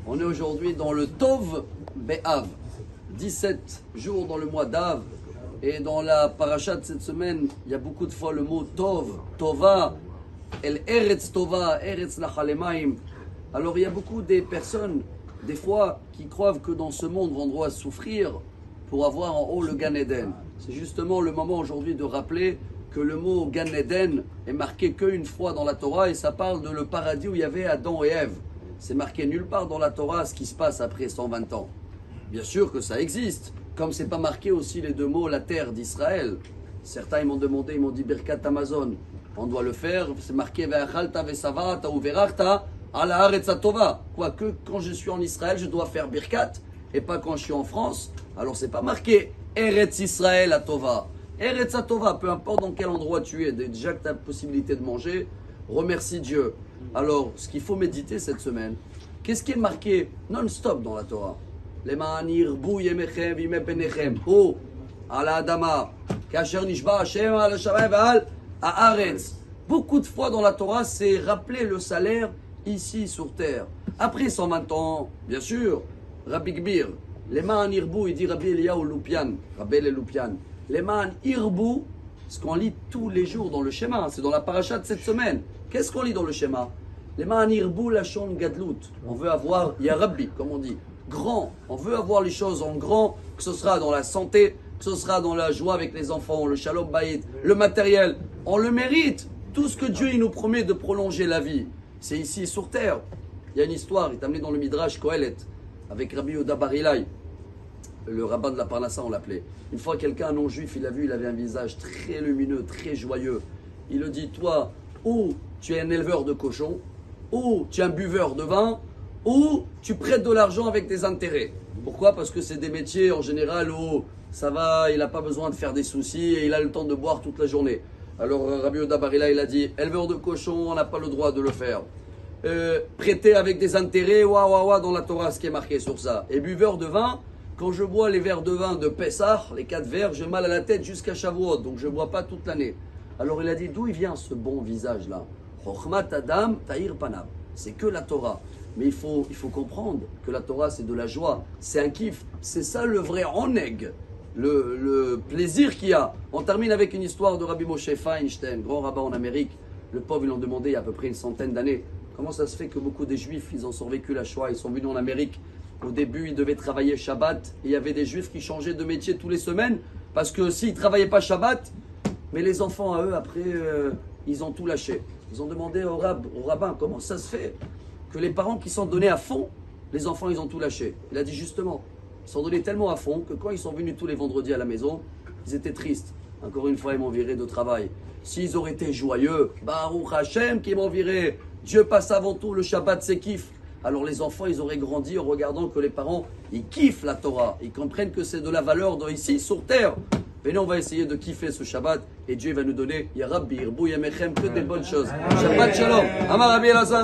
On est aujourd'hui dans le Tov Be'av, 17 jours dans le mois d'Av. Et dans la paracha de cette semaine, il y a beaucoup de fois le mot Tov, Tova, El Eretz Tova, Eretz Lachalemaim. Alors il y a beaucoup des personnes, des fois, qui croient que dans ce monde, on doit souffrir pour avoir en haut le Gan Eden. C'est justement le moment aujourd'hui de rappeler que le mot Gan Eden est marqué qu'une fois dans la Torah et ça parle de le paradis où il y avait Adam et Ève. C'est marqué nulle part dans la Torah ce qui se passe après 120 ans. Bien sûr que ça existe, comme c'est pas marqué aussi les deux mots la terre d'Israël. Certains ils m'ont demandé, ils m'ont dit Birkat Amazon. On doit le faire, c'est marqué Ve'achalta ve'savata ou ve'rachta ala haaretz hatova. Quoique quand je suis en Israël, je dois faire Birkat et pas quand je suis en France. Alors c'est pas marqué Eretz Israël Hatova. Eretz Hatova, peu importe dans quel endroit tu es, déjà que tu as la possibilité de manger, remercie Dieu. Alors, ce qu'il faut méditer cette semaine, qu'est-ce qui est marqué non-stop dans la Torah? Leman yirbu yemechem v'yimei benechem hu ala adama kasher nishba Hashem al hashamayim ve'al haaretz. Beaucoup de fois dans la Torah, c'est rappeler le salaire ici sur terre. Après 120 ans, bien sûr, Rabbi Gbir, Leman yirbu, il dit Rabbi Eliyahu Lupian, Rabbi Lupian. Leman yirbu, ce qu'on lit tous les jours dans le schéma, c'est dans la paracha de cette semaine. Qu'est-ce qu'on lit dans le schéma? Leman yirbu lashon gadlut. On veut avoir, ya Rabbi, comme on dit, grand. On veut avoir les choses en grand, que ce sera dans la santé, que ce sera dans la joie avec les enfants, le shalom bayit, le matériel. On le mérite. Tout ce que Dieu il nous promet de prolonger la vie, c'est ici sur terre. Il y a une histoire, il est amené dans le Midrash Kohelet, avec Rabbi Yehuda Bar Ilai, le rabbin de la Parnassa, on l'appelait. Une fois, quelqu'un, un non-juif, il a vu, il avait un visage très lumineux, très joyeux. Il le dit, toi, ou tu es un éleveur de cochons, ou tu es un buveur de vin, ou tu prêtes de l'argent avec des intérêts. Pourquoi? Parce que c'est des métiers en général où ça va, il n'a pas besoin de faire des soucis et il a le temps de boire toute la journée. Alors Rabbi Yehuda Bar Ilai, il a dit, éleveur de cochons, on n'a pas le droit de le faire. Prêter avec des intérêts, dans la Torah, ce qui est marqué sur ça. Et buveur de vin, quand je bois les verres de vin de Pessah, les 4 verres, j'ai mal à la tête jusqu'à Shavuot, donc je ne bois pas toute l'année. Alors il a dit, d'où il vient ce bon visage-là? Chochmat Adam Tahir Panav. C'est que la Torah. Mais il faut comprendre que la Torah, c'est de la joie, c'est un kiff. C'est ça le vrai oneg, le plaisir qu'il y a. On termine avec une histoire de Rabbi Moshe Feinstein, grand rabbin en Amérique. Le pauvre, ils l'ont demandé il y a à peu près une centaine d'années. Comment ça se fait que beaucoup des Juifs, ils ont survécu la Shoah, ils sont venus en Amérique. Au début, ils devaient travailler Shabbat. Et il y avait des Juifs qui changeaient de métier tous les semaines. Parce que s'ils ne travaillaient pas Shabbat, mais les enfants à eux, après, ils ont tout lâché. Ils ont demandé au rabbin, comment ça se fait que les parents qui sont donnés à fond, les enfants, ils ont tout lâché. Il a dit justement, ils sont donnés tellement à fond que quand ils sont venus tous les vendredis à la maison, ils étaient tristes. Encore une fois, ils m'ont viré de travail. S'ils auraient été joyeux, Baruch Hashem qui m'ont viré, Dieu passe avant tout, le Shabbat c'est kiff. Alors les enfants, ils auraient grandi en regardant que les parents, ils kiffent la Torah. Ils comprennent que c'est de la valeur ici, sur terre. Venez, on va essayer de kiffer ce Shabbat et Dieu va nous donner, Ya Rabbi, Irbu Yamechem, que des bonnes choses. Shabbat Shalom. Amar Rabbi Elazar.